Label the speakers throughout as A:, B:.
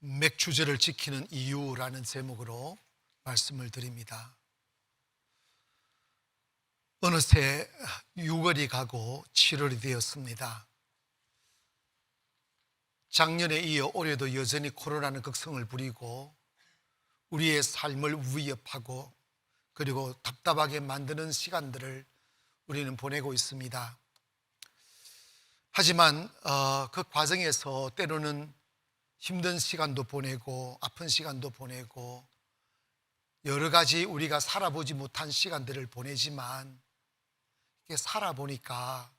A: 맥주제를 지키는 이유라는 제목으로 말씀을 드립니다. 어느새 6월이 가고 7월이 되었습니다. 작년에 이어 올해도 여전히 코로나는 극성을 부리고 우리의 삶을 위협하고 그리고 답답하게 만드는 시간들을 우리는 보내고 있습니다. 하지만 그 과정에서 때로는 힘든 시간도 보내고 아픈 시간도 보내고 여러 가지 우리가 살아보지 못한 시간들을 보내지만 이게 살아보니까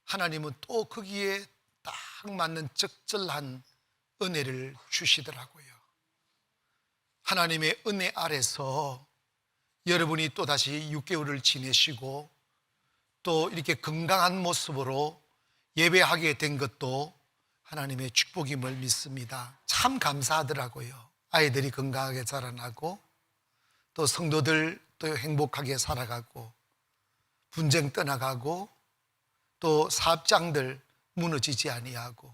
A: 하나님은 또 거기에 딱 맞는 적절한 은혜를 주시더라고요. 하나님의 은혜 아래서 여러분이 또다시 6개월을 지내시고 또 이렇게 건강한 모습으로 예배하게 된 것도 하나님의 축복임을 믿습니다. 참 감사하더라고요. 아이들이 건강하게 자라나고 또 성도들 또 행복하게 살아가고 분쟁 떠나가고 또 사업장들 무너지지 아니하고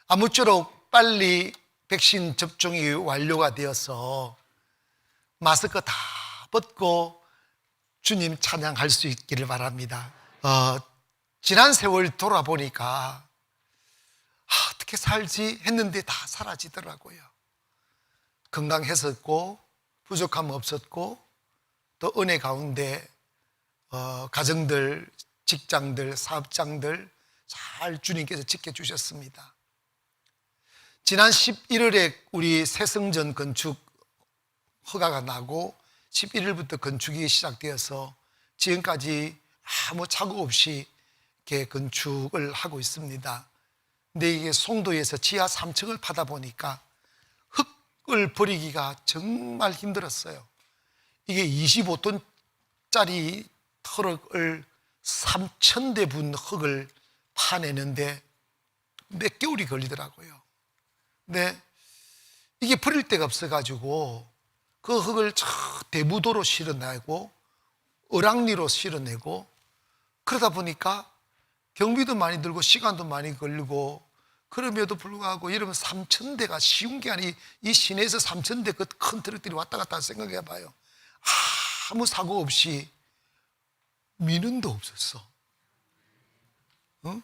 A: 아무쪼록 빨리 백신 접종이 완료가 되어서 마스크 다 벗고 주님 찬양할 수 있기를 바랍니다. 지난 세월 돌아보니까 어떻게 살지 했는데 다 사라지더라고요. 건강했었고 부족함 없었고 또 은혜 가운데 가정들, 직장들, 사업장들 잘 주님께서 지켜주셨습니다. 지난 11월에 우리 새성전 건축 허가가 나고 11일부터 건축이 시작되어서 지금까지 아무 착오 없이 이렇게 건축을 하고 있습니다. 근데 이게 송도에서 지하 3층을 파다 보니까 흙을 버리기가 정말 힘들었어요. 이게 25톤짜리 트럭을 3,000대 분 흙을 파내는데 몇 개월이 걸리더라고요. 근데 이게 버릴 데가 없어가지고 그 흙을 대무도로 실어내고 어랑리로 실어내고 그러다 보니까 경비도 많이 들고 시간도 많이 걸리고 그럼에도 불구하고 이러면 3,000대가 쉬운 게 아니 이 시내에서 3,000대 그 큰 트럭들이 왔다 갔다 생각해 봐요. 아무 사고 없이 민원도 없었어. 응?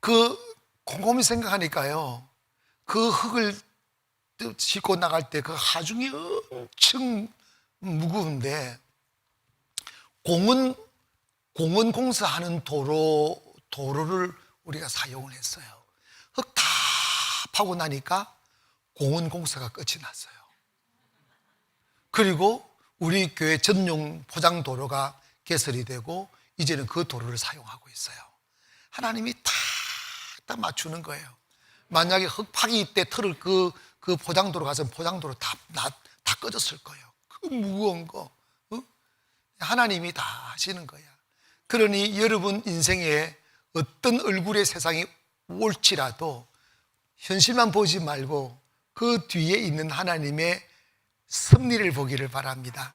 A: 그 곰곰이 생각하니까요. 그 흙을 싣고 나갈 때 그 하중이 엄청 무거운데 공원 공사하는 도로를 우리가 사용을 했어요. 흙 다 파고 나니까 공원 공사가 끝이 났어요. 그리고 우리 교회 전용 포장 도로가 개설이 되고 이제는 그 도로를 사용하고 있어요. 하나님이 딱 맞추는 거예요. 만약에 흙 파기 때 틀을 그 포장도로 가서 포장도로 다 꺼졌을 거예요. 그 무거운 거. 하나님이 다 하시는 거야. 그러니 여러분 인생에 어떤 얼굴의 세상이 올지라도 현실만 보지 말고 그 뒤에 있는 하나님의 섭리를 보기를 바랍니다.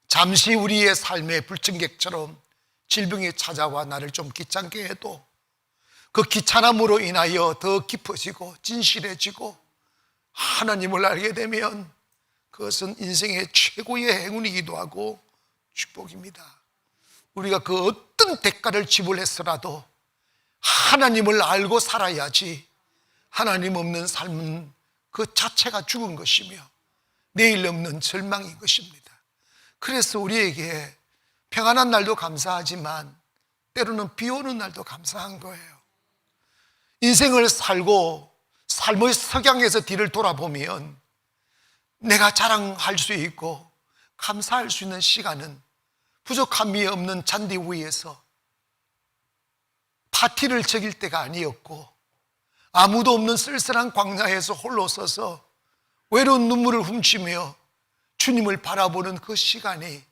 A: 잠시 우리의 삶의 불청객처럼 질병이 찾아와 나를 좀 귀찮게 해도 그 귀찮음으로 인하여 더 깊어지고 진실해지고 하나님을 알게 되면 그것은 인생의 최고의 행운이기도 하고 축복입니다. 우리가 그 어떤 대가를 지불했더라도 하나님을 알고 살아야지 하나님 없는 삶은 그 자체가 죽은 것이며 내일 없는 절망인 것입니다. 그래서 우리에게 평안한 날도 감사하지만 때로는 비 오는 날도 감사한 거예요. 인생을 살고 삶의 석양에서 뒤를 돌아보면 내가 자랑할 수 있고 감사할 수 있는 시간은 부족함이 없는 잔디 위에서 파티를 즐길 때가 아니었고 아무도 없는 쓸쓸한 광야에서 홀로 서서 외로운 눈물을 훔치며 주님을 바라보는 그 시간이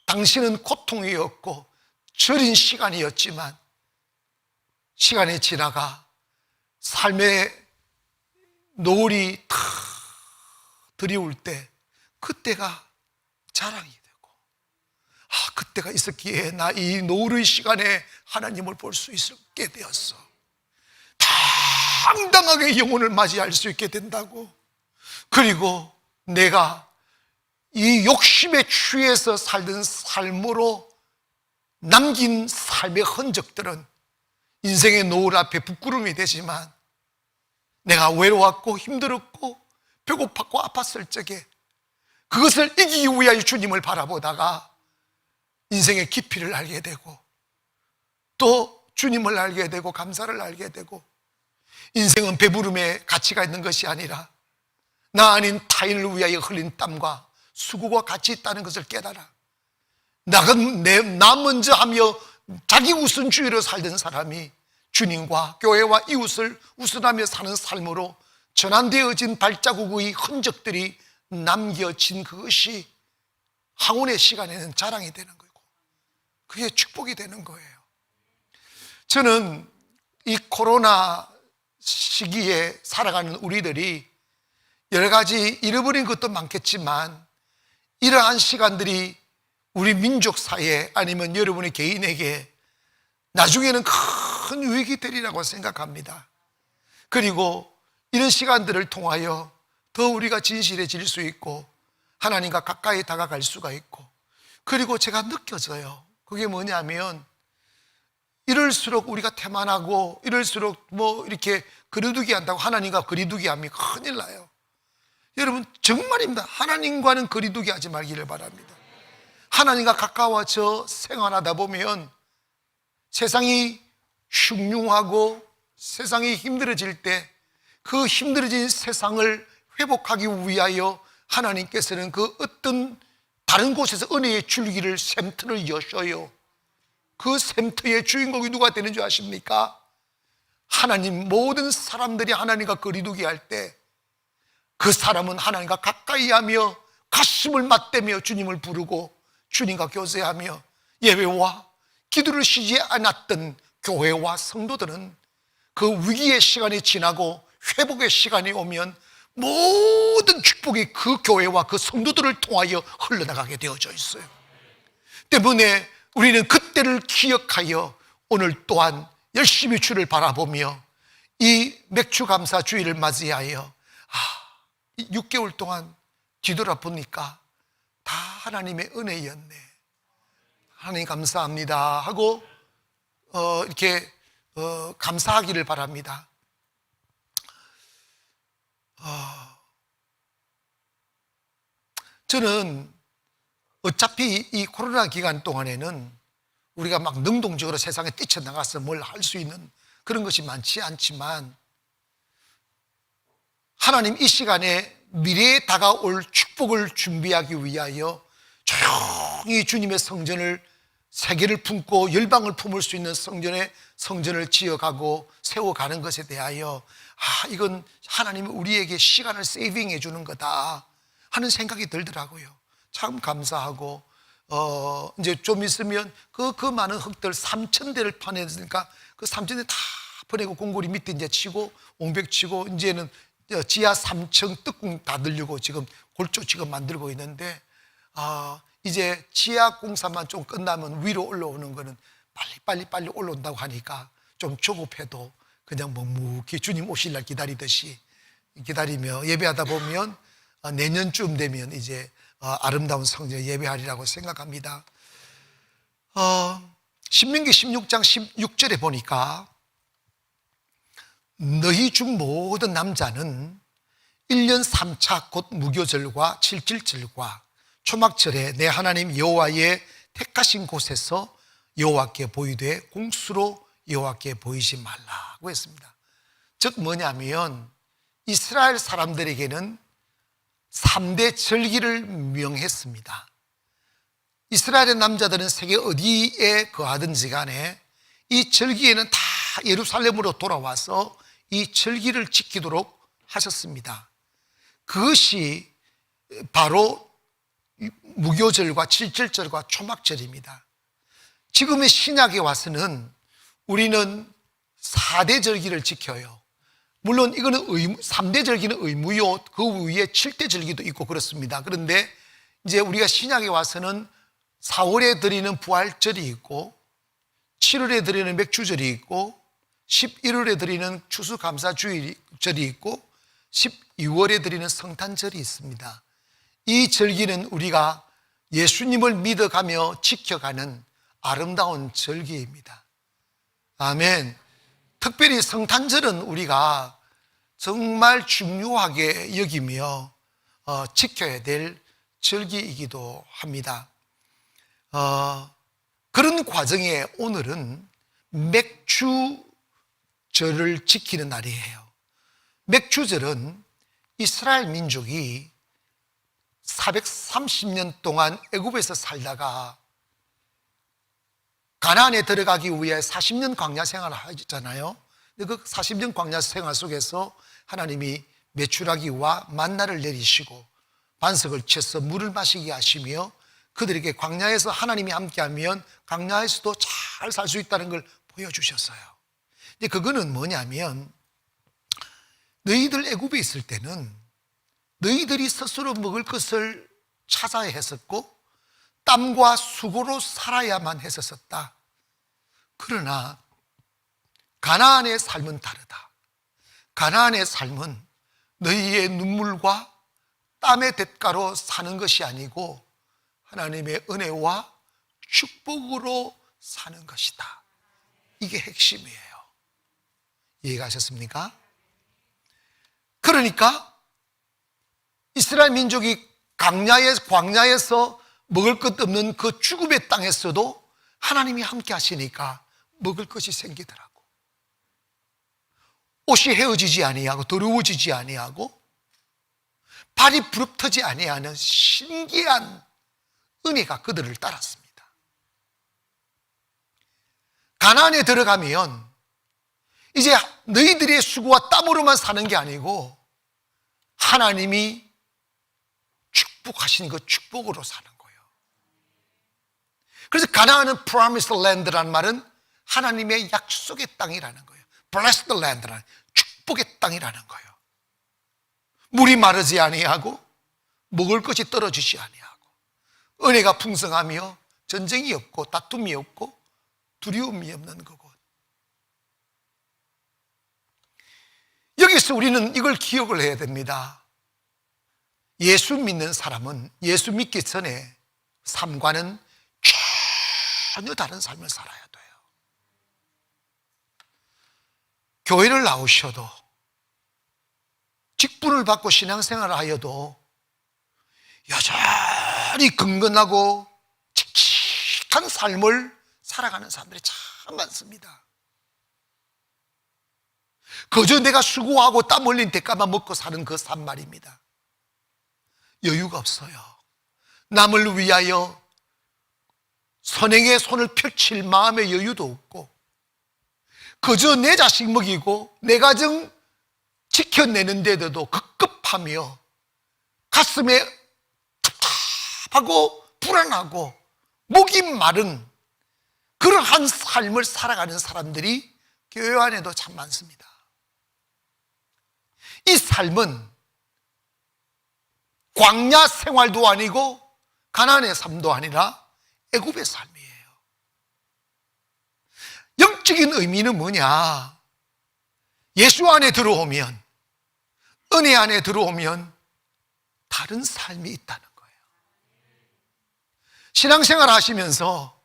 A: 당신은 고통이었고 저린 시간이었지만 시간이 지나가 삶의 노을이 탁 들이올 때 그때가 자랑이 되고 그때가 있었기에 나 이 노을의 시간에 하나님을 볼 수 있게 되었어. 다 당당하게 영혼을 맞이할 수 있게 된다고. 그리고 내가 이 욕심에 취해서 살던 삶으로 남긴 삶의 흔적들은 인생의 노을 앞에 부끄러움이 되지만, 내가 외로웠고 힘들었고 배고팠고 아팠을 적에 그것을 이기기 위하여 주님을 바라보다가 인생의 깊이를 알게 되고, 또 주님을 알게 되고 감사를 알게 되고, 인생은 배부름에 가치가 있는 것이 아니라 나 아닌 타인을 위하여 흘린 땀과 수고가 같이 있다는 것을 깨달아 나 먼저 하며 자기 우선주의로 살던 사람이 주님과 교회와 이웃을 우선하며 사는 삶으로 전환되어진 발자국의 흔적들이 남겨진 그것이 항온의 시간에는 자랑이 되는 거고, 그게 축복이 되는 거예요. 저는 이 코로나 시기에 살아가는 우리들이 여러 가지 잃어버린 것도 많겠지만, 이러한 시간들이 우리 민족 사회에, 아니면 여러분의 개인에게 나중에는 큰 유익이 되리라고 생각합니다. 그리고 이런 시간들을 통하여 더 우리가 진실해질 수 있고 하나님과 가까이 다가갈 수가 있고, 그리고 제가 느껴져요. 그게 뭐냐면, 이럴수록 우리가 태만하고 이럴수록 이렇게 거리두기 한다고 하나님과 거리두기 하면 큰일 나요. 여러분 정말입니다. 하나님과는 거리두기 하지 말기를 바랍니다. 하나님과 가까워져 생활하다 보면 세상이 흉흉하고 세상이 힘들어질 때 그 힘들어진 세상을 회복하기 위하여 하나님께서는 그 어떤 다른 곳에서 은혜의 줄기를 샘터를 여셔요. 그 샘터의 주인공이 누가 되는 줄 아십니까? 하나님. 모든 사람들이 하나님과 거리두기 할 때 그 사람은 하나님과 가까이 하며 가슴을 맞대며 주님을 부르고 주님과 교제하며 예배와 기도를 쉬지 않았던 교회와 성도들은 그 위기의 시간이 지나고 회복의 시간이 오면 모든 축복이 그 교회와 그 성도들을 통하여 흘러나가게 되어져 있어요. 때문에 우리는 그때를 기억하여 오늘 또한 열심히 주를 바라보며 이 맥주감사 주일을 맞이하여 6개월 동안 뒤돌아보니까 다 하나님의 은혜였네, 하나님 감사합니다 하고 이렇게 감사하기를 바랍니다. 저는 어차피 이 코로나 기간 동안에는 우리가 막 능동적으로 세상에 뛰쳐나가서 뭘 할 수 있는 그런 것이 많지 않지만, 하나님 이 시간에 미래에 다가올 축복을 준비하기 위하여 조용히 주님의 성전을, 세계를 품고 열방을 품을 수 있는 성전을 지어가고 세워가는 것에 대하여 이건 하나님이 우리에게 시간을 세이빙해 주는 거다 하는 생각이 들더라고요. 참 감사하고, 이제 좀 있으면 그 많은 흙들 3,000대를 파냈으니까 그 3,000대 다 퍼내고 공고리 밑에 이제 치고 옹벽 치고, 이제는 지하 3층 뜻궁 다 늘리고 지금 골조 지금 만들고 있는데, 이제 지하 공사만 좀 끝나면 위로 올라오는 거는 빨리 올라온다고 하니까 좀 조급해도 그냥 묵묵히 주님 오실 날 기다리듯이 기다리며 예배하다 보면 내년쯤 되면 이제 아름다운 성전에 예배하리라고 생각합니다. 신명기 16장 16절에 보니까 너희 중 모든 남자는 1년 3차 곧 무교절과 칠칠절과 초막절에 내 하나님 여호와의 택하신 곳에서 여호와께 보이되 공수로 여호와께 보이지 말라고 했습니다. 즉 뭐냐면 이스라엘 사람들에게는 3대 절기를 명했습니다. 이스라엘의 남자들은 세계 어디에 거하든지 간에 이 절기에는 다 예루살렘으로 돌아와서 이 절기를 지키도록 하셨습니다. 그것이 바로 무교절과 칠칠절과 초막절입니다. 지금의 신약에 와서는 우리는 4대 절기를 지켜요. 물론 이거는 3대 절기는 의무요, 그 위에 7대 절기도 있고 그렇습니다. 그런데 이제 우리가 신약에 와서는 4월에 드리는 부활절이 있고 7월에 드리는 맥주절이 있고 11월에 드리는 추수감사주일절이 있고 12월에 드리는 성탄절이 있습니다. 이 절기는 우리가 예수님을 믿어가며 지켜가는 아름다운 절기입니다. 아멘. 특별히 성탄절은 우리가 정말 중요하게 여기며 지켜야 될 절기이기도 합니다. 그런 과정에 오늘은 맥주절을 지키는 날이에요. 맥주절은 이스라엘 민족이 430년 동안 애굽에서 살다가 가나안에 들어가기 위해 40년 광야 생활을 하잖아요. 그 40년 광야 생활 속에서 하나님이 메추라기와 만나를 내리시고 반석을 쳐서 물을 마시게 하시며 그들에게 광야에서 하나님이 함께하면 광야에서도 잘 살 수 있다는 걸 보여주셨어요. 근데 그거는 뭐냐면 너희들 애굽에 있을 때는 너희들이 스스로 먹을 것을 찾아야 했었고 땀과 수고로 살아야만 했었다. 그러나 가나안의 삶은 다르다. 가나안의 삶은 너희의 눈물과 땀의 대가로 사는 것이 아니고 하나님의 은혜와 축복으로 사는 것이다. 이게 핵심이에요. 이해가 하셨습니까? 그러니까 이스라엘 민족이 광야에서 먹을 것 없는 그 죽음의 땅에서도 하나님이 함께 하시니까 먹을 것이 생기더라고. 옷이 헤어지지 아니하고 더러워지지 아니하고 발이 부릅터지 아니하는 신기한 은혜가 그들을 따랐습니다. 가나안에 들어가면 이제 너희들의 수고와 땀으로만 사는 게 아니고 하나님이 축복하신 그 축복으로 사는 거예요. 그래서 가나안은 Promised Land라는 말은 하나님의 약속의 땅이라는 거예요. Blessed Land라는 축복의 땅이라는 거예요. 물이 마르지 아니하고 먹을 것이 떨어지지 아니하고 은혜가 풍성하며 전쟁이 없고 다툼이 없고 두려움이 없는 거고. 여기서 우리는 이걸 기억을 해야 됩니다. 예수 믿는 사람은 예수 믿기 전에 삶과는 전혀 다른 삶을 살아야 돼요. 교회를 나오셔도 직분을 받고 신앙생활을 하여도 여전히 근근하고 칙칙한 삶을 살아가는 사람들이 참 많습니다. 그저 내가 수고하고 땀 흘린 대가만 먹고 사는 그 삶 말입니다. 여유가 없어요. 남을 위하여 선행의 손을 펼칠 마음의 여유도 없고 그저 내 자식 먹이고 내 가정 지켜내는데도 급급하며 가슴에 답답하고 불안하고 목이 마른 그러한 삶을 살아가는 사람들이 교회 안에도 참 많습니다. 이 삶은 광야 생활도 아니고 가나안의 삶도 아니라 애굽의 삶이에요. 영적인 의미는 뭐냐? 예수 안에 들어오면, 은혜 안에 들어오면 다른 삶이 있다는 거예요. 신앙생활 하시면서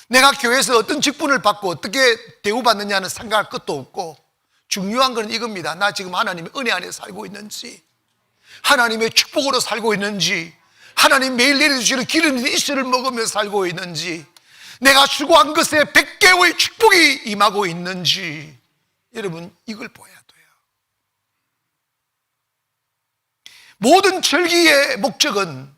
A: 내가 교회에서 어떤 직분을 받고 어떻게 대우받느냐는 생각할 것도 없고 중요한 건 이겁니다. 나 지금 하나님의 은혜 안에 살고 있는지, 하나님의 축복으로 살고 있는지, 하나님 매일 내려주시는 기름 이슬을 먹으며 살고 있는지, 내가 수고한 것에 100개의 축복이 임하고 있는지, 여러분 이걸 봐야 돼요. 모든 절기의 목적은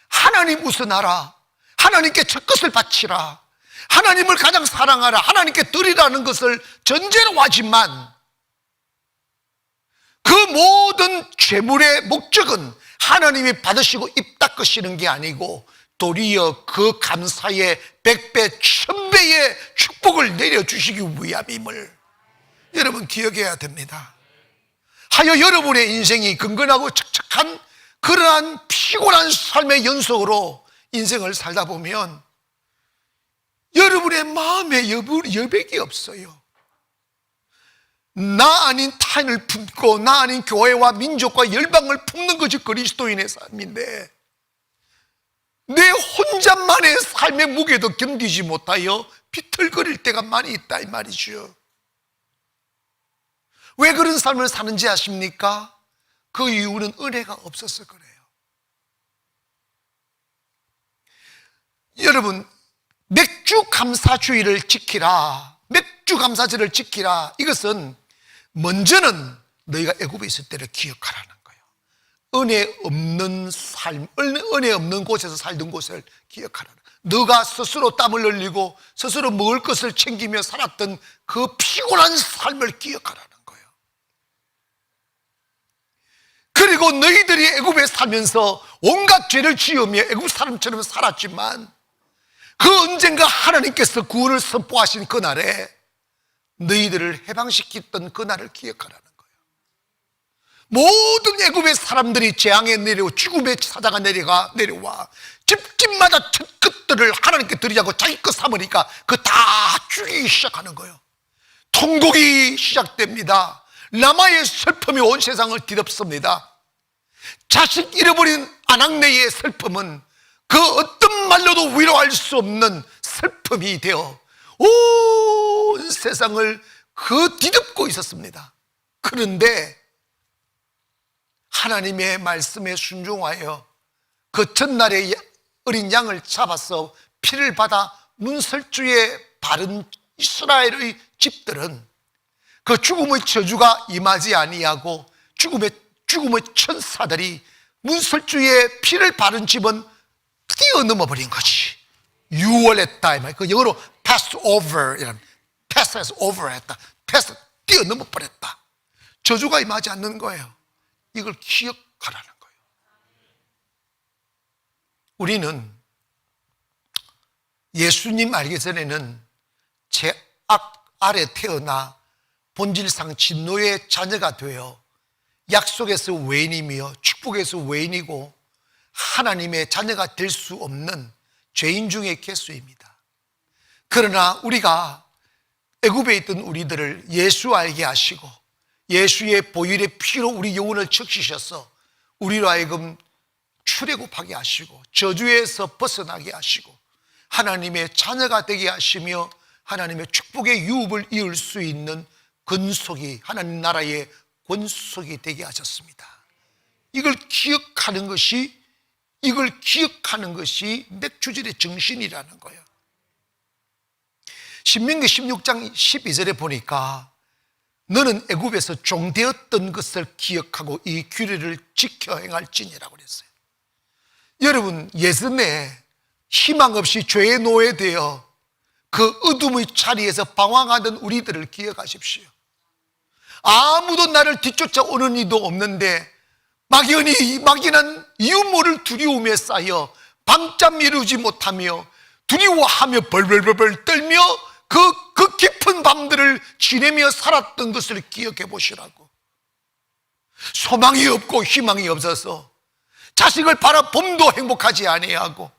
A: 하나님 우선하라, 하나님께 첫 것을 바치라, 하나님을 가장 사랑하라, 하나님께 드리라는 것을 전제로 하지만 그 모든 재물의 목적은 하나님이 받으시고 입 닦으시는 게 아니고 도리어 그 감사의 100배, 1000배의 축복을 내려주시기 위함임을 여러분 기억해야 됩니다. 하여 여러분의 인생이 근근하고 척척한 그러한 피곤한 삶의 연속으로 인생을 살다 보면 여러분의 마음에 여백이 없어요. 나 아닌 타인을 품고 나 아닌 교회와 민족과 열방을 품는 것이 그리스도인의 삶인데 내 혼자만의 삶의 무게도 견디지 못하여 비틀거릴 때가 많이 있다 이 말이죠. 왜 그런 삶을 사는지 아십니까? 그 이유는 은혜가 없어서 그래요. 여러분, 맥주 감사주의를 지키라, 맥주 감사절을 지키라, 이것은 먼저는 너희가 애굽에 있을 때를 기억하라는 거예요. 은혜 없는 삶, 은혜 없는 곳에서 살던 곳을 기억하라는 거예요. 너가 스스로 땀을 흘리고 스스로 먹을 것을 챙기며 살았던 그 피곤한 삶을 기억하라는 거예요. 그리고 너희들이 애굽에 살면서 온갖 죄를 지으며 애굽 사람처럼 살았지만 그 언젠가 하나님께서 구원을 선포하신 그날에 너희들을 해방시켰던 그날을 기억하라는 거예요. 모든 애굽의 사람들이 재앙에 내려오 죽음의 사자가 내려와 집집마다 첫것들을 하나님께 드리자고 자기 것 삼으니까 그 다 죽이기 시작하는 거예요. 통곡이 시작됩니다. 라마의 슬픔이 온 세상을 뒤덮습니다. 자식 잃어버린 아낙네의 슬픔은 그 어떤 말로도 위로할 수 없는 슬픔이 되어 온 세상을 그 뒤덮고 있었습니다. 그런데 하나님의 말씀에 순종하여 그 전날에 어린 양을 잡아서 피를 받아 문설주에 바른 이스라엘의 집들은 그 죽음의 저주가 임하지 아니하고 죽음의 천사들이 문설주에 피를 바른 집은 뛰어넘어 버린 거지. 유월했다 이 말. 그 영어로 pass over 이란, pass as over 했다. pass 뛰어넘어 버렸다. 저주가 임하지 않는 거예요. 이걸 기억하라는 거예요. 우리는 예수님 알기 전에는 죄악 아래 태어나 본질상 진노의 자녀가 되어 약속에서 외인이며 축복에서 외인이고 하나님의 자녀가 될 수 없는 죄인 중의 개수입니다. 그러나 우리가 애굽에 있던 우리들을 예수 알게 하시고 예수의 보혈의 피로 우리 영혼을 적시셔서 우리로 하여금 출애굽하게 하시고 저주에서 벗어나게 하시고 하나님의 자녀가 되게 하시며 하나님의 축복의 유업을 이을 수 있는 권속이 하나님 나라의 권속이 되게 하셨습니다. 이걸 기억하는 것이 맥주절의 정신이라는 거예요. 신명기 16장 12절에 보니까 너는 애굽에서 종되었던 것을 기억하고 이 규례를 지켜 행할지니라고 그랬어요. 여러분, 예전에 희망 없이 죄의 노예되어 그 어둠의 자리에서 방황하던 우리들을 기억하십시오. 아무도 나를 뒤쫓아오는 이도 없는데 막연한 이유 모를 두려움에 쌓여 밤잠 이루지 못하며 두려워하며 벌벌벌 떨며 그 깊은 밤들을 지내며 살았던 것을 기억해 보시라고. 소망이 없고 희망이 없어서 자식을 바라봄도 행복하지 아니하고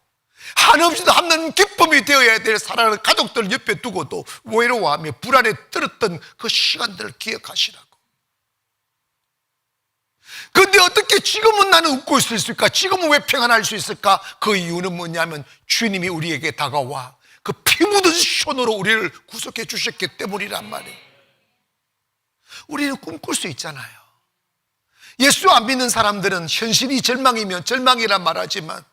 A: 한없이도 없는 기쁨이 되어야 될 사랑하는 가족들 옆에 두고도 외로워하며 불안에 떨었던 그 시간들을 기억하시라고. 그런데 어떻게 지금은 나는 웃고 있을 수 있을까? 지금은 왜 평안할 수 있을까? 그 이유는 뭐냐면 주님이 우리에게 다가와 그 피 묻은 손으로 우리를 구속해 주셨기 때문이란 말이에요. 우리는 꿈꿀 수 있잖아요. 예수 안 믿는 사람들은 현실이 절망이면 절망이란 말하지만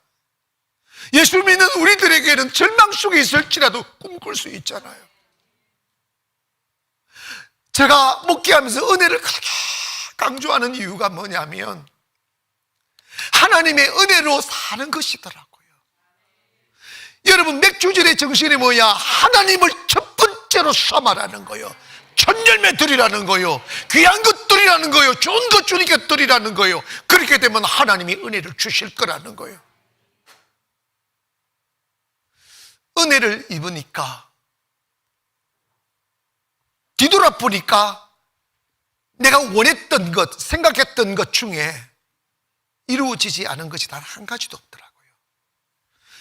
A: 예수 믿는 우리들에게는 절망 속에 있을지라도 꿈꿀 수 있잖아요. 제가 목회하면서 은혜를 그렇게 강조하는 이유가 뭐냐면 하나님의 은혜로 사는 것이더라고요. 여러분, 맥주절의 정신이 뭐야? 하나님을 첫 번째로 삼아라는 거예요. 천열매 드리라는 거예요. 귀한 것 드리라는 거예요. 좋은 것 주니까 드리라는 거예요. 그렇게 되면 하나님이 은혜를 주실 거라는 거예요. 은혜를 입으니까 뒤돌아보니까 내가 원했던 것, 생각했던 것 중에 이루어지지 않은 것이 단 한 가지도 없더라고요.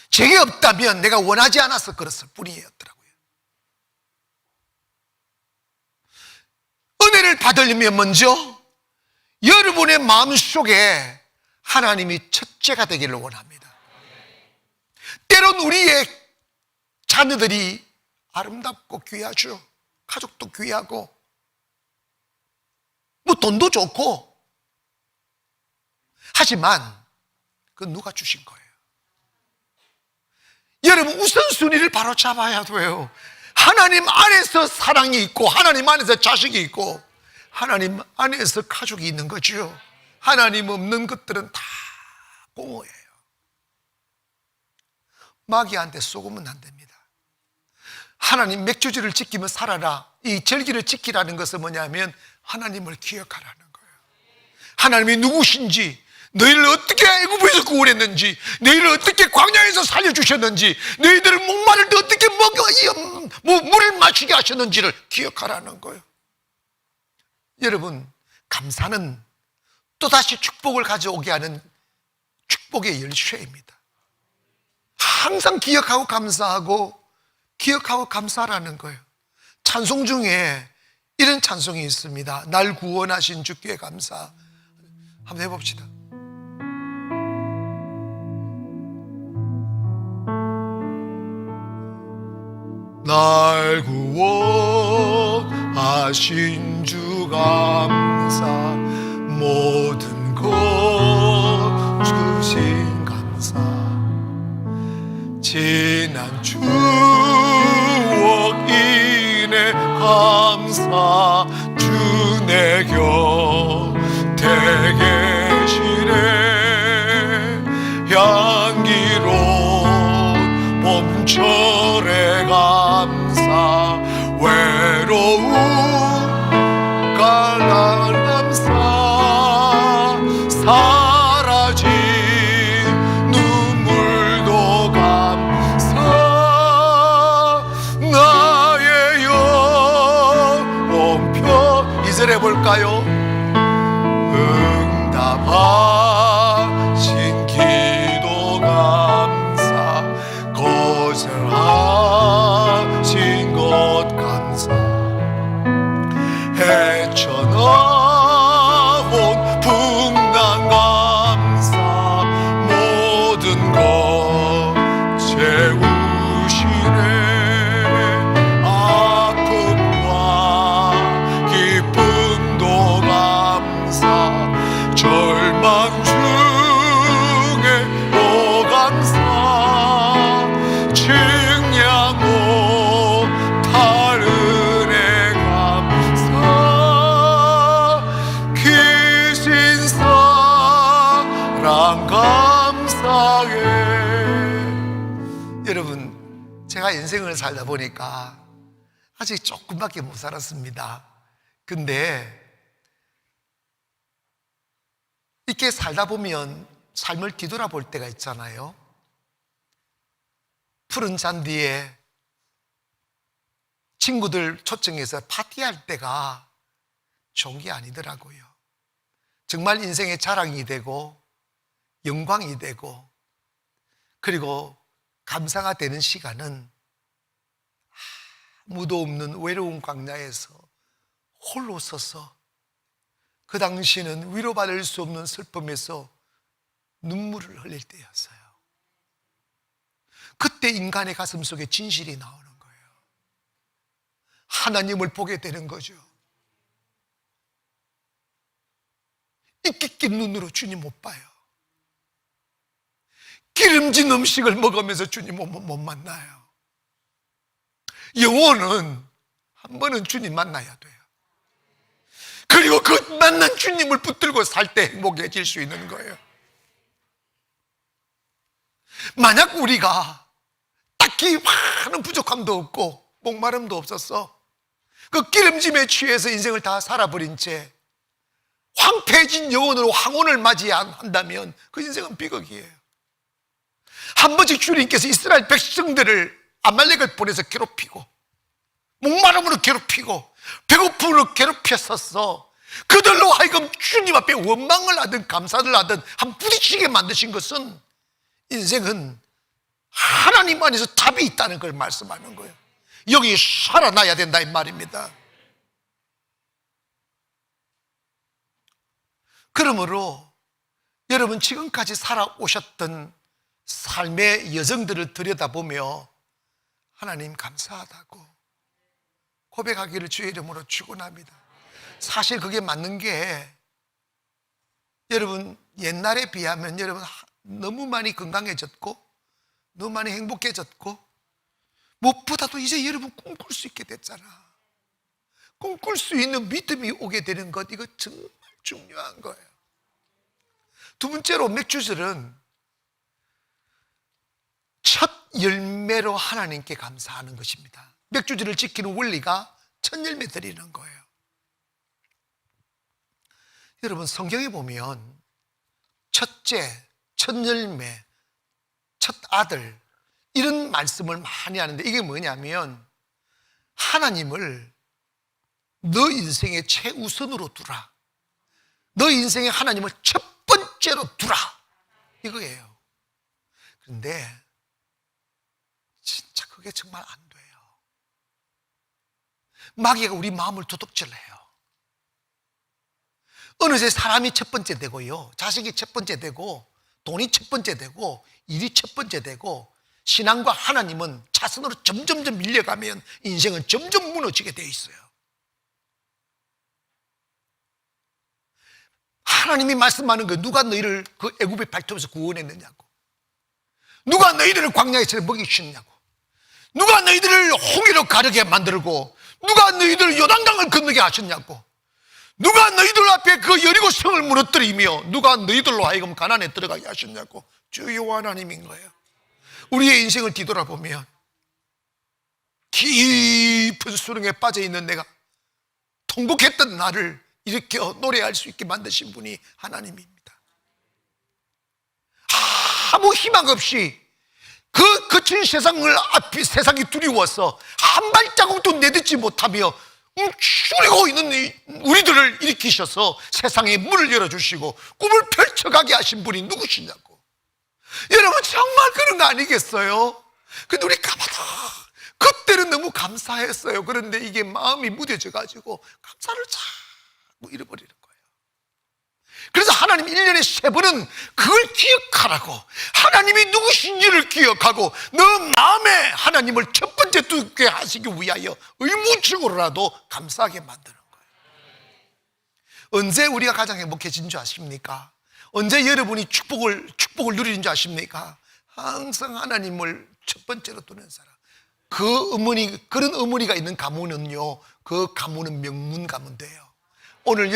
A: 제게 없다면 내가 원하지 않아서 그랬을 뿐이었더라고요. 은혜를 받으려면 먼저 여러분의 마음속에 하나님이 첫째가 되기를 원합니다. 때론 우리의 자녀들이 아름답고 귀하죠. 가족도 귀하고 뭐 돈도 좋고, 하지만 그건 누가 주신 거예요? 여러분, 우선순위를 바로 잡아야 돼요. 하나님 안에서 사랑이 있고, 하나님 안에서 자식이 있고, 하나님 안에서 가족이 있는 거죠. 하나님 없는 것들은 다 공허해요. 마귀한테 속으면 안 됩니다. 하나님 맥주절을 지키며 살아라, 이 절기를 지키라는 것은 뭐냐면 하나님을 기억하라는 거예요. 하나님이 누구신지, 너희를 어떻게 애굽에서 구원했는지, 너희를 어떻게 광야에서 살려주셨는지, 너희들을 목마를 때 어떻게 물을 마시게 하셨는지를 기억하라는 거예요. 여러분, 감사는 또다시 축복을 가져오게 하는 축복의 열쇠입니다. 항상 기억하고 감사하고, 기억하고 감사하라는 거예요. 찬송 중에 이런 찬송이 있습니다. 날 구원하신 주께 감사. 한번 해봅시다. 날 구원하신 주 감사, 모든 것 주신 감사, 지난 추억 인해 감사, 주 내 곁에 계시네. 향기로운 봄철의 감사, 외로운 갈날 감사, 사라진 눈물도 감사, 나의 영혼 편. 이절 해볼까요? 응답하신 기도 감사, 거절하신 것 감사, 헤쳐나온 풍랑 감사, 모든 것 채우시네. 아픔과 기쁨도 감사, 절망 중에 또 감사, 측량 못할 은혜 감사, 귀신 사랑 감사해. 여러분, 제가 인생을 살다 보니까 아직 조금밖에 못 살았습니다. 근데 이렇게 살다 보면 삶을 뒤돌아볼 때가 있잖아요. 푸른 잔디에 친구들 초청해서 파티할 때가 좋은 게 아니더라고요. 정말 인생의 자랑이 되고 영광이 되고, 그리고 감사가 되는 시간은 아무도 없는 외로운 광야에서 홀로 서서, 그 당시는 위로받을 수 없는 슬픔에서 눈물을 흘릴 때였어요. 그때 인간의 가슴 속에 진실이 나오는 거예요. 하나님을 보게 되는 거죠. 이끼낀 눈으로 주님 못 봐요. 기름진 음식을 먹으면서 주님 못 만나요. 영혼은 한 번은 주님 만나야 돼요. 그리고 그 만난 주님을 붙들고 살 때 행복해질 수 있는 거예요. 만약 우리가 딱히 많은 부족함도 없고 목마름도 없었어, 그 기름짐에 취해서 인생을 다 살아버린 채 황폐해진 영혼으로 황혼을 맞이한다면 그 인생은 비극이에요. 한 번씩 주님께서 이스라엘 백성들을 아말렉을 보내서 괴롭히고, 목마름으로 괴롭히고, 배고픔으로 괴롭혔었어. 그들로 하여금 주님 앞에 원망을 하든 감사를 하든 한 부딪히게 만드신 것은, 인생은 하나님 안에서 답이 있다는 걸 말씀하는 거예요. 여기 살아나야 된다 이 말입니다. 그러므로 여러분 지금까지 살아오셨던 삶의 여정들을 들여다보며 하나님 감사하다고 고백하기를 주의 이름으로 축원합니다. 사실 그게 맞는 게 여러분 옛날에 비하면 여러분 너무 많이 건강해졌고 너무 많이 행복해졌고 무엇보다도 이제 여러분 꿈꿀 수 있게 됐잖아. 꿈꿀 수 있는 믿음이 오게 되는 것, 이거 정말 중요한 거예요. 두 번째로 맥주절은 첫 열매로 하나님께 감사하는 것입니다. 맥주절을 지키는 원리가 첫 열매 드리는 거예요. 여러분 성경에 보면 첫째, 첫 열매, 첫 아들 이런 말씀을 많이 하는데 이게 뭐냐면 하나님을 너 인생의 최우선으로 두라. 너 인생에 하나님을 첫 번째로 두라. 이거예요. 그런데 진짜 그게 정말 안 돼요. 마귀가 우리 마음을 도둑질해요. 어느새 사람이 첫 번째 되고요, 자식이 첫 번째 되고, 돈이 첫 번째 되고, 일이 첫 번째 되고, 신앙과 하나님은 차선으로 점점 밀려가면 인생은 점점 무너지게 돼 있어요. 하나님이 말씀하는 거, 누가 너희를 그 애굽의 발톱에서 구원했느냐고, 누가 너희들을 광야에서 먹이셨냐고, 누가 너희들을 홍해로 가르게 만들고, 누가 너희들을 요단강을 건너게 하셨냐고, 누가 너희들 앞에 그 여리고 성을 무너뜨리며 누가 너희들로 하여금 가나안에 들어가게 하셨냐고. 주여 하나님인 거예요. 우리의 인생을 뒤돌아보면 깊은 수렁에 빠져있는 내가 통곡했던 나를 일으켜 노래할 수 있게 만드신 분이 하나님입니다. 아무 희망 없이 그 거친 세상을 앞이 세상이 두려워서 한 발자국도 내딛지 못하며 죽이고 있는 우리들을 일으키셔서 세상에 문을 열어주시고 꿈을 펼쳐가게 하신 분이 누구시냐고. 여러분 정말 그런 거 아니겠어요? 근데 우리 까마득 그때는 너무 감사했어요. 그런데 이게 마음이 무뎌져 가지고 감사를 자꾸 잃어버리는 거예요. 그래서 하나님 1년에 3번은 그걸 기억하라고, 하나님이 누구신지를 기억하고 너 마음에 하나님을 첫 번째 두게 하시기 위하여 의무적으로라도 감사하게 만드는 거예요. 언제 우리가 가장 행복해진 줄 아십니까? 언제 여러분이 축복을 누리는 줄 아십니까? 항상 하나님을 첫 번째로 두는 사람. 그런 어머니가 있는 가문은요, 그 가문은 명문 가문 돼요. 오늘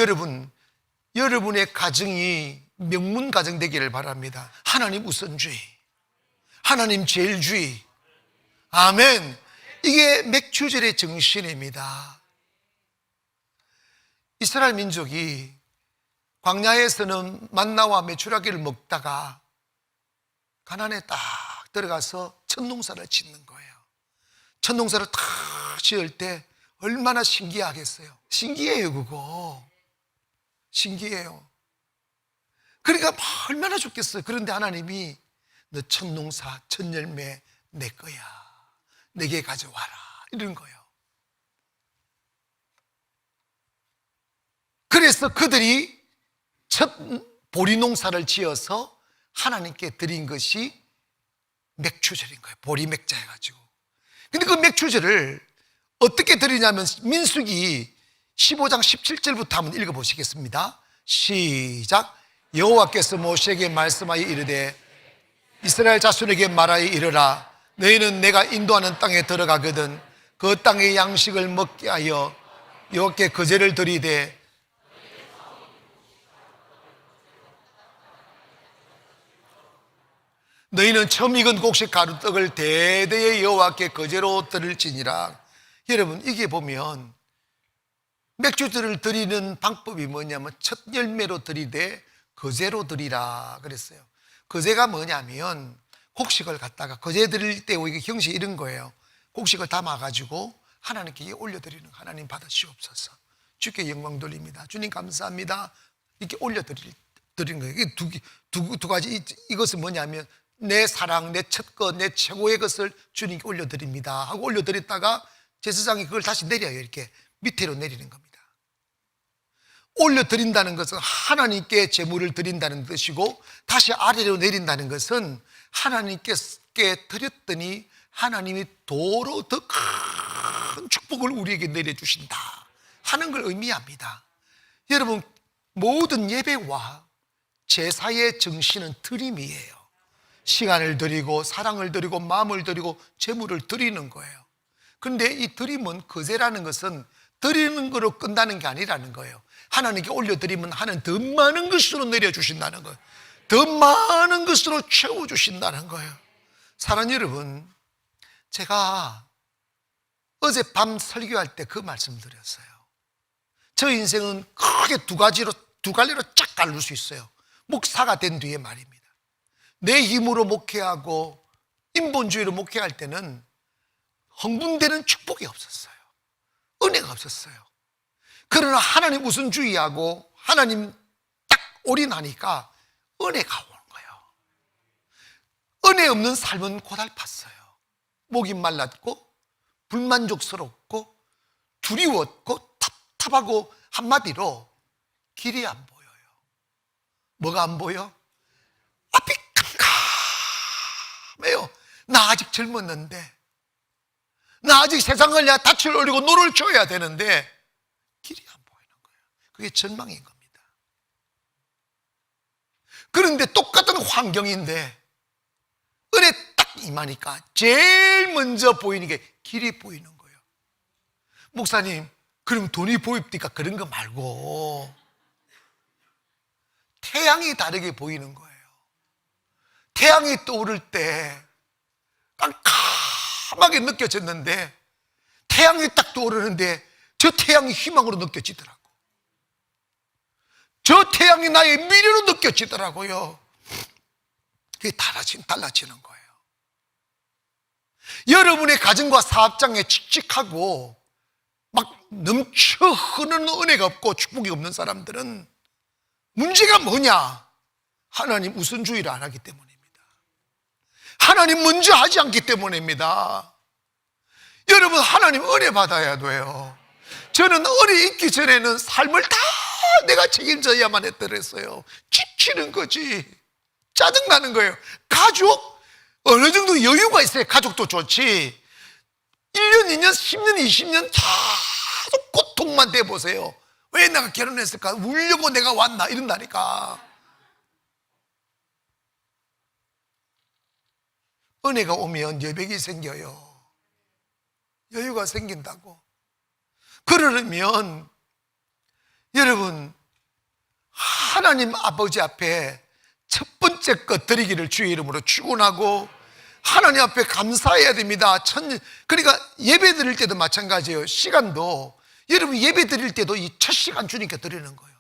A: 여러분의 가정이 명문 가정 되기를 바랍니다. 하나님 우선주의, 하나님 제일주의. 아멘. 이게 맥주절의 정신입니다. 이스라엘 민족이 광야에서는 만나와 메추라기를 먹다가 가나안에 딱 들어가서 첫 농사를 짓는 거예요. 첫 농사를 딱 지을 때 얼마나 신기하겠어요. 신기해요. 그거 신기해요. 그러니까 얼마나 좋겠어요. 그런데 하나님이 너 첫 농사, 첫 열매 내 거야, 내게 가져와라, 이런 거예요. 그래서 그들이 첫 보리 농사를 지어서 하나님께 드린 것이 맥주절인 거예요. 보리 맥자 해가지고. 근데 그 맥주절을 어떻게 드리냐면 민수기 15장 17절부터 한번 읽어보시겠습니다. 시작. 여호와께서 모세에게 말씀하여 이르되 이스라엘 자손에게 말하여 이르라. 너희는 내가 인도하는 땅에 들어가거든 그 땅의 양식을 먹게 하여 여호와께 거제를 드리되 너희는 처음 익은 곡식 가루떡을 대대의 여호와께 거제로 드릴지니라. 여러분 이게 보면 맥주들을 드리는 방법이 뭐냐면 첫 열매로 드리되 거제로 드리라 그랬어요. 거제가 뭐냐면 곡식을 갖다가 거제 드릴 때 이게 형식이 이런 거예요. 곡식을 담아가지고 하나님께 올려드리는, 하나님 받으시옵소서, 주께 영광 돌립니다, 주님 감사합니다, 이렇게 올려드리는 거예요. 이게 두 가지. 이것은 뭐냐면 내 사랑, 내 첫 것, 내 최고의 것을 주님께 올려드립니다 하고 올려드렸다가 제사장이 그걸 다시 내려요. 이렇게 밑으로 내리는 겁니다. 올려드린다는 것은 하나님께 제물을 드린다는 뜻이고, 다시 아래로 내린다는 것은 하나님께 드렸더니 하나님이 도로 더 큰 축복을 우리에게 내려주신다 하는 걸 의미합니다. 여러분, 모든 예배와 제사의 정신은 드림이에요. 시간을 드리고 사랑을 드리고 마음을 드리고 재물을 드리는 거예요. 그런데 이 드림은, 거제라는 것은 드리는 거로 끝나는 게 아니라는 거예요. 하나님께 올려드리면 하나님 더 많은 것으로 내려주신다는 거예요. 더 많은 것으로 채워주신다는 거예요. 사랑하는 여러분, 제가 어젯밤 설교할 때 그 말씀 드렸어요. 저 인생은 크게 두 갈래로 쫙 갈릴 수 있어요. 목사가 된 뒤에 말입니다. 내 힘으로 목회하고 인본주의로 목회할 때는 흥분되는 축복이 없었어요. 은혜가 없었어요. 그러나 하나님 우선주의하고 하나님 딱 올인하니까 은혜가 오는 거예요. 은혜 없는 삶은 고달팠어요. 목이 말랐고 불만족스럽고 두려웠고 답답하고, 한마디로 길이 안 보여요. 뭐가 안 보여? 앞이 캄캄해요. 나 아직 젊었는데, 나 아직 세상을 내가 닻을 올리고 노를 져야 되는데 길이 안 보이는 거예요. 그게 절망인 겁니다. 그런데 똑같은 환경인데 은혜 딱 임하니까 제일 먼저 보이는 게 길이 보이는 거예요. 목사님, 그럼 돈이 보입니까? 그런 거 말고 태양이 다르게 보이는 거예요. 태양이 떠오를 때 깜깜하게 느껴졌는데, 태양이 딱 떠오르는데 저 태양이 희망으로 느껴지더라고. 저 태양이 나의 미래로 느껴지더라고요. 그게 달라지는 거예요. 여러분의 가정과 사업장에 칙칙하고 막 넘쳐 흐르는 은혜가 없고 축복이 없는 사람들은 문제가 뭐냐? 하나님 우선주의를 안 하기 때문입니다. 하나님 먼저 하지 않기 때문입니다. 여러분, 하나님 은혜 받아야 돼요. 저는 은혜 있기 전에는 삶을 다 내가 책임져야만 했더랬어요. 지치는 거지. 짜증나는 거예요. 가족? 어느 정도 여유가 있어야 가족도 좋지. 1년, 2년, 10년, 20년 계속 고통만 대보세요. 왜 내가 결혼했을까? 울려고 내가 왔나? 이런다니까. 은혜가 오면 여백이 생겨요. 여유가 생긴다고. 그러려면 여러분, 하나님 아버지 앞에 첫 번째 것 드리기를 주의 이름으로 축원하고 하나님 앞에 감사해야 됩니다. 그러니까 예배 드릴 때도 마찬가지예요. 시간도 여러분, 예배 드릴 때도 이 첫 시간 주님께 드리는 거예요.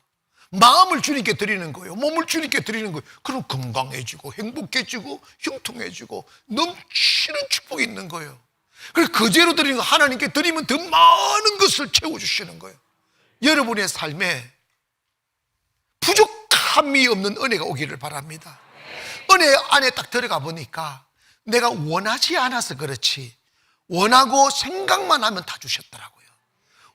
A: 마음을 주님께 드리는 거예요. 몸을 주님께 드리는 거예요. 그럼 건강해지고 행복해지고 형통해지고 넘치는 축복이 있는 거예요. 그래서 그제로 드리는 거, 하나님께 드리면 더 많은 것을 채워주시는 거예요. 여러분의 삶에 부족함이 없는 은혜가 오기를 바랍니다. 은혜 안에 딱 들어가 보니까 내가 원하지 않아서 그렇지, 원하고 생각만 하면 다 주셨더라고요.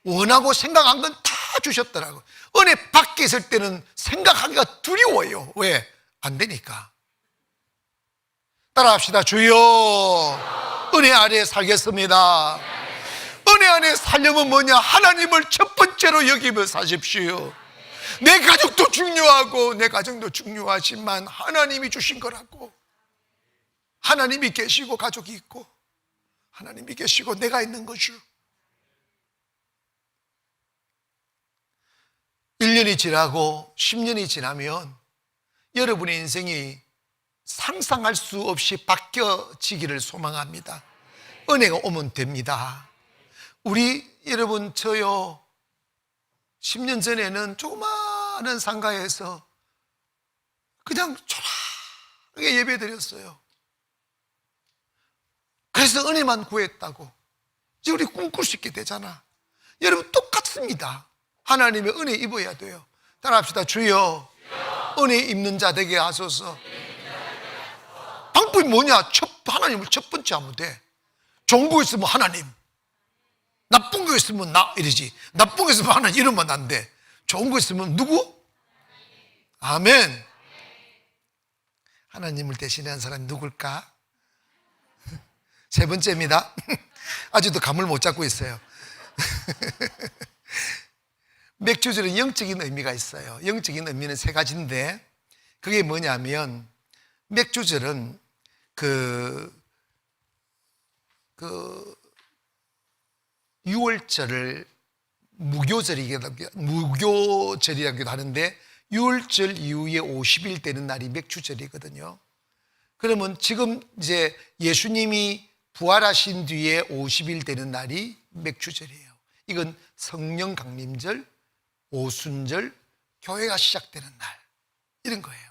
A: 원하고 생각한 건 다 주셨더라고요. 은혜 밖에 있을 때는 생각하기가 두려워요. 왜? 안 되니까. 따라합시다. 주여, 은혜 아래 살겠습니다. 은혜 안에 살려면 뭐냐? 하나님을 첫 번째로 여기며 사십시오. 내 가족도 중요하고 내 가정도 중요하지만 하나님이 주신 거라고. 하나님이 계시고 가족이 있고 하나님이 계시고 내가 있는 거죠. 1년이 지나고 10년이 지나면 여러분의 인생이 상상할 수 없이 바뀌어지기를 소망합니다. 은혜가 오면 됩니다. 여러분, 저요 10년 전에는 조그마한 상가에서 그냥 조용하게 예배 드렸어요. 그래서 은혜만 구했다고. 이제 우리 꿈꿀 수 있게 되잖아. 여러분, 똑같습니다. 하나님의 은혜 입어야 돼요. 따라합시다. 주여, 은혜 입는 자 되게 하소서. 방법이 뭐냐? 하나님을 첫 번째 하면 돼. 좋은 거 있으면 하나님, 나쁜 거 있으면 나 이러지. 나쁜 거 있으면 하나님 이러면 안 돼. 좋은 거 있으면 누구? 아멘. 하나님을 대신하는 사람이 누굴까? 세 번째입니다. 아직도 감을 못 잡고 있어요. 맥주절은 영적인 의미가 있어요. 영적인 의미는 세 가지인데, 그게 뭐냐면 맥주절은 유월절을 무교절이라기도 하는데, 유월절 이후에 50일 되는 날이 맥주절이거든요. 그러면 지금 이제 예수님이 부활하신 뒤에 50일 되는 날이 맥주절이에요. 이건 성령 강림절, 오순절, 교회가 시작되는 날, 이런 거예요.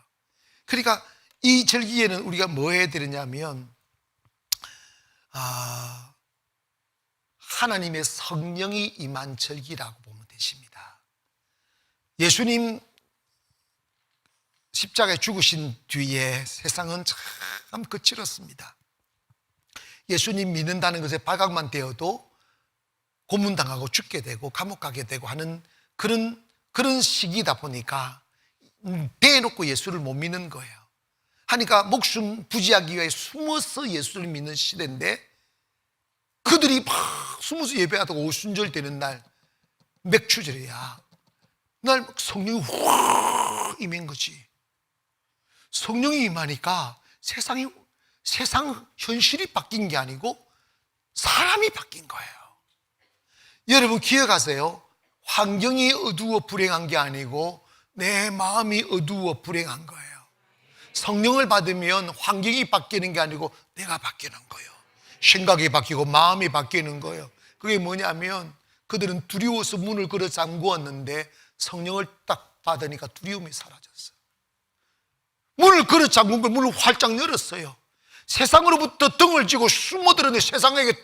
A: 그러니까 이 절기에는 우리가 뭐 해야 되느냐면, 하나님의 성령이 임한 절기라고 보면 되십니다. 예수님 십자가에 죽으신 뒤에 세상은 참 거칠었습니다. 예수님 믿는다는 것에 발각만 되어도 고문당하고 죽게 되고 감옥 가게 되고 하는 그런 시기다 보니까 배에 놓고 예수를 못 믿는 거예요. 하니까 목숨 부지하기 위해 숨어서 예수를 믿는 시대인데, 그들이 막 숨어서 예배하다가 오순절 되는 날, 맥주절이야. 날 성령이 확 임한 거지. 성령이 임하니까 세상 현실이 바뀐 게 아니고 사람이 바뀐 거예요. 여러분 기억하세요. 환경이 어두워 불행한 게 아니고 내 마음이 어두워 불행한 거예요. 성령을 받으면 환경이 바뀌는 게 아니고 내가 바뀌는 거예요. 생각이 바뀌고 마음이 바뀌는 거예요. 그게 뭐냐면 그들은 두려워서 문을 걸어 잠그었는데 성령을 딱 받으니까 두려움이 사라졌어요. 문을 걸어 잠근 걸 문을 활짝 열었어요. 세상으로부터 등을 쥐고 숨어들었는데 세상에게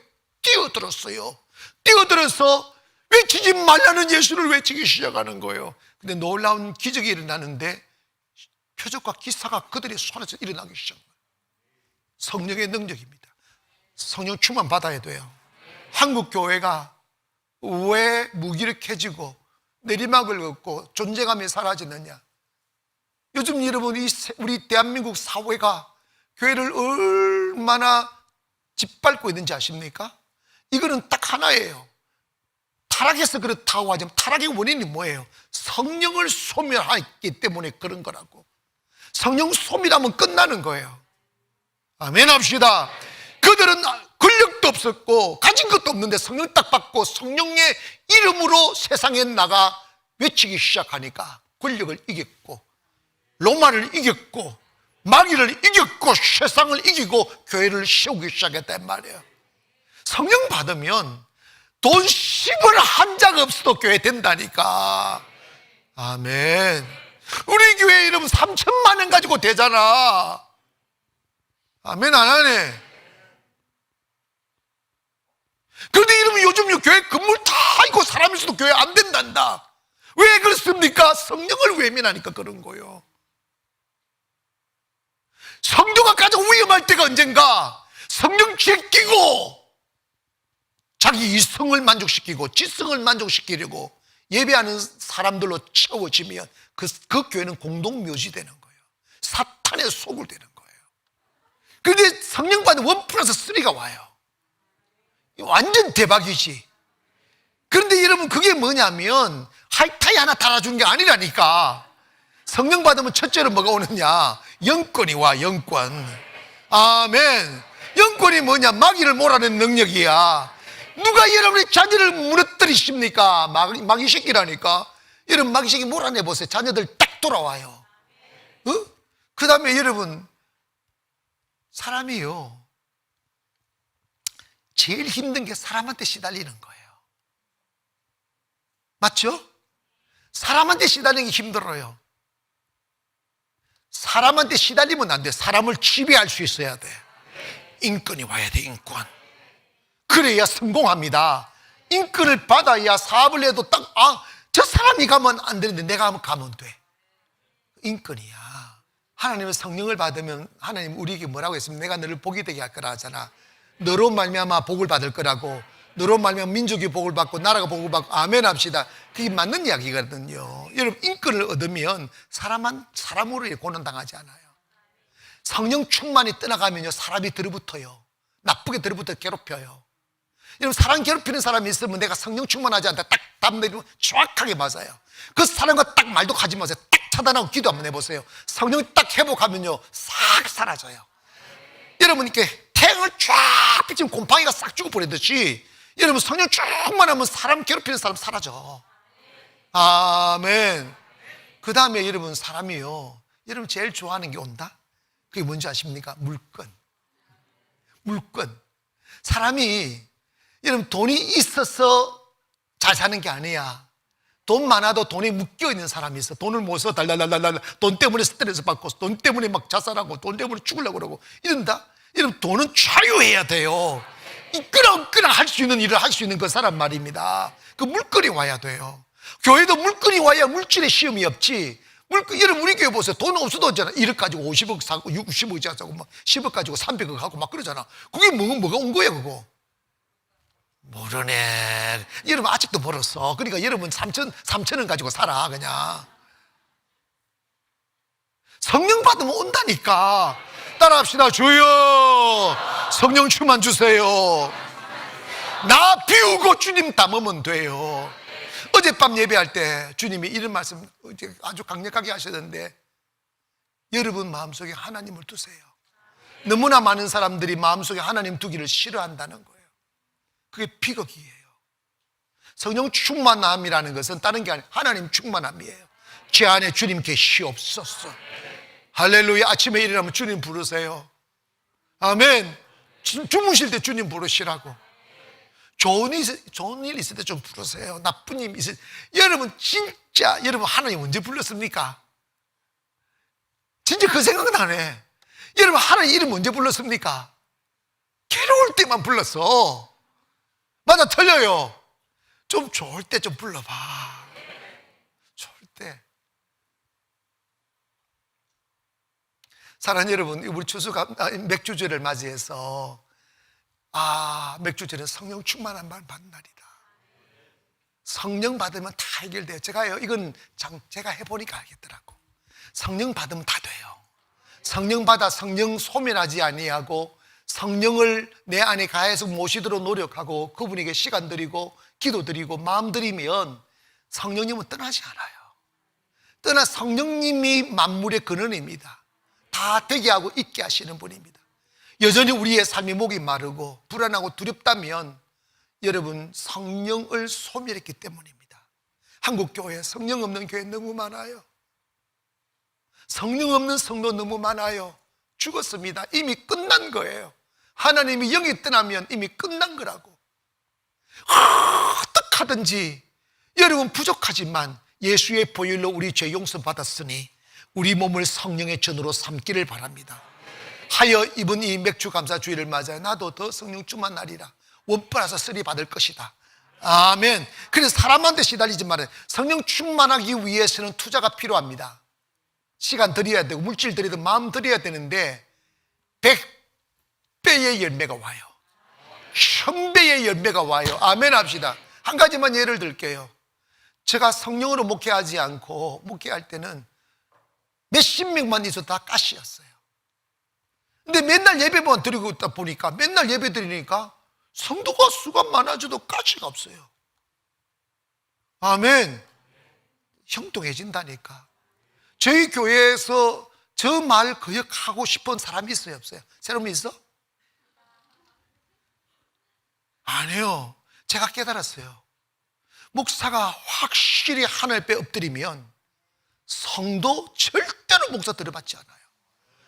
A: 뛰어들었어요. 뛰어들어서 외치지 말라는 예수를 외치기 시작하는 거예요. 근데 놀라운 기적이 일어나는데 표적과 기사가 그들의 손에서 일어나기 시작합니다. 성령의 능력입니다. 성령 충만 받아야 돼요. 한국 교회가 왜 무기력해지고 내리막을 걷고 존재감이 사라지느냐? 요즘 여러분 우리 대한민국 사회가 교회를 얼마나 짓밟고 있는지 아십니까? 이거는 딱 하나예요. 타락해서 그렇다고 하지만 타락의 원인이 뭐예요? 성령을 소멸했기 때문에 그런 거라고. 성령 소멸하면 끝나는 거예요. 아멘 합시다. 그들은 권력도 없었고 가진 것도 없는데 성령 딱 받고 성령의 이름으로 세상에 나가 외치기 시작하니까 권력을 이겼고 로마를 이겼고 마귀를 이겼고 세상을 이기고 교회를 세우기 시작했단 말이에요. 성령 받으면 돈 10원 한 장 없어도 교회 된다니까. 아멘. 우리 교회 이름 3천만 원 가지고 되잖아. 아멘 안 하네. 그런데 이러면 요즘 교회 건물 다 있고 사람 있어도 교회 안 된단다. 왜 그렇습니까? 성령을 외면하니까 그런 거예요. 성도가 가장 위험할 때가 언젠가 성령 제끼고 자기 이성을 만족시키고 지성을 만족시키려고 예배하는 사람들로 채워지면 그 교회는 공동묘지 되는 거예요. 사탄의 속을 되는 거예요. 그런데 성령 받은 1+3가 와요. 완전 대박이지. 그런데 여러분 그게 뭐냐면 하이타이 하나 달아준 게 아니라니까. 성령 받으면 첫째로 뭐가 오느냐? 영권이 와. 영권. 아멘. 영권이 뭐냐? 마귀를 몰아내는 능력이야. 누가 여러분의 자녀를 무너뜨리십니까? 마귀 새끼라니까. 여러분 마귀 새끼 몰아내보세요. 자녀들 딱 돌아와요. 그 다음에 여러분 사람이요 제일 힘든 게 사람한테 시달리는 거예요. 맞죠? 사람한테 시달리는 게 힘들어요. 사람한테 시달리면 안 돼. 사람을 지배할 수 있어야 돼. 인권이 와야 돼. 인권. 그래야 성공합니다. 인권을 받아야 사업을 해도 딱 저 사람이 가면 안 되는데 내가 가면 돼. 인권이야. 하나님의 성령을 받으면 하나님 우리에게 뭐라고 했습니까? 내가 너를 복이 되게 할 거라 하잖아. 너로 말미암아 복을 받을 거라고. 너로 말미암아 민족이 복을 받고 나라가 복을 받고 아멘 합시다. 그게 맞는 이야기거든요. 여러분, 인권을 얻으면 사람으로 고난당하지 않아요. 성령 충만이 떠나가면요, 사람이 들어붙어요. 나쁘게 들어붙어 괴롭혀요. 여러분, 사람 괴롭히는 사람이 있으면 내가 성령 충만하지 않다 딱 답 내리면 정확하게 맞아요. 그 사람과 딱 말도 하지 마세요. 딱 차단하고 기도 한번 해보세요. 성령 딱 회복하면요, 싹 사라져요. 여러분, 이렇게 태양을 쫙 비치면 곰팡이가 싹 죽어버리듯이 여러분, 성령 충만하면 사람 괴롭히는 사람 사라져. 아멘. 그 다음에 여러분, 사람이요, 여러분 제일 좋아하는 게 온다? 그게 뭔지 아십니까? 물건. 사람이 여러분, 돈이 있어서 잘 사는 게 아니야. 돈 많아도 돈에 묶여 있는 사람이 있어. 돈을 못 써, 달달달달달. 돈 때문에 스트레스 받고, 돈 때문에 막 자살하고, 돈 때문에 죽으려고 그러고 이런다? 여러분, 돈은 자유해야 돼요. 이끌어 할 수 있는 일을 할 수 있는 그 사람 말입니다. 그 물건이 와야 돼요. 교회도 물건이 와야 물질의 시험이 없지. 여러분, 우리 교회 보세요. 돈 없어도 있잖아. 1억 가지고 50억 사고 60억 사고 막 10억 가지고 300억 하고 막 그러잖아. 그게 뭐가 온 거야 그거? 모르네. 여러분, 아직도 멀었어. 그러니까 여러분 3천원 가지고 살아 그냥. 성령 받으면 온다니까. 따라합시다. 주여, 성령 충만 주세요. 나 비우고 주님 담으면 돼요. 어젯밤 예배할 때 주님이 이런 말씀 아주 강력하게 하셨는데, 여러분 마음속에 하나님을 두세요. 너무나 많은 사람들이 마음속에 하나님 두기를 싫어한다는 거예요. 그게 비극이에요. 성령 충만함이라는 것은 다른 게 아니라 하나님 충만함이에요. 제 안에 주님 계시옵소서. 할렐루야. 아침에 일어나면 주님 부르세요. 아멘. 주무실 때 주님 부르시라고. 좋은 일 있을 때 좀 부르세요. 나쁜 일 있을 때. 여러분, 진짜 여러분, 하나님 언제 불렀습니까? 진짜 그 생각은 안 해. 여러분, 하나님 이름 언제 불렀습니까? 괴로울 때만 불렀어. 맞아, 틀려요. 좀 좋을 때 좀 불러봐. 좋을 때. 사랑하는 여러분, 우리 맥주절을 맞이해서 맥주절은 성령 충만한 말 받는 날이다. 성령 받으면 다 해결돼요. 이건 제가 해보니까 알겠더라고. 성령 받으면 다 돼요. 성령 받아 성령 소멸하지 아니하고 성령을 내 안에 가해서 모시도록 노력하고 그분에게 시간 드리고 기도 드리고 마음 드리면 성령님은 떠나지 않아요. 성령님이 만물의 근원입니다. 다 되게 하고 있게 하시는 분입니다. 여전히 우리의 삶이 목이 마르고 불안하고 두렵다면 여러분, 성령을 소멸했기 때문입니다. 한국 교회 성령 없는 교회 너무 많아요. 성령 없는 성도 너무 많아요. 죽었습니다. 이미 끝난 거예요. 하나님이 영이 떠나면 이미 끝난 거라고. 어떻게 하든지 여러분 부족하지만 예수의 보혈로 우리 죄 용서 받았으니 우리 몸을 성령의 전으로 삼기를 바랍니다. 하여 이번 이 맥주 감사 주일을 맞아 나도 더 성령 충만 날이라 원플러스 3 받을 것이다. 아멘. 그래서 사람한테 시달리지 말아요. 성령 충만하기 위해서는 투자가 필요합니다. 시간 드려야 되고 물질 드려야 되고 마음 드려야 되는데 100배의 열매가 와요. 1000배의 열매가 와요. 아멘 합시다. 한 가지만 예를 들게요. 제가 성령으로 목회하지 않고 목회할 때는 몇십 명만 있어도 다 가시였어요. 근데 맨날 예배만 드리고 있다 보니까 맨날 예배 드리니까 성도가 수가 많아져도 가치가 없어요. 아멘. 형통해진다니까. 저희 교회에서 저 말 거역하고 싶은 사람이 있어요, 없어요? 새로운 분 있어? 아니요. 제가 깨달았어요. 목사가 확실히 하늘배 엎드리면 성도 절대로 목사 들어받지 않아요.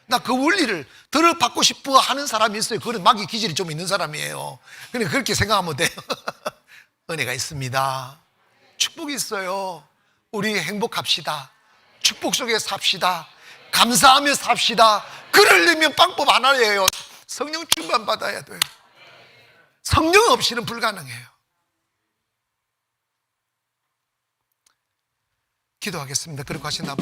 A: 나 그 원리를 들어받고 싶어 하는 사람이 있어요. 그건 마귀 기질이 좀 있는 사람이에요. 그러니까 그렇게 생각하면 돼요. 은혜가 있습니다. 축복이 있어요. 우리 행복합시다. 축복 속에 삽시다. 감사하며 삽시다. 그러려면 방법 하나예요. 성령 충만 받아야 돼요. 성령 없이는 불가능해요. 기도하겠습니다. 그렇게 하시나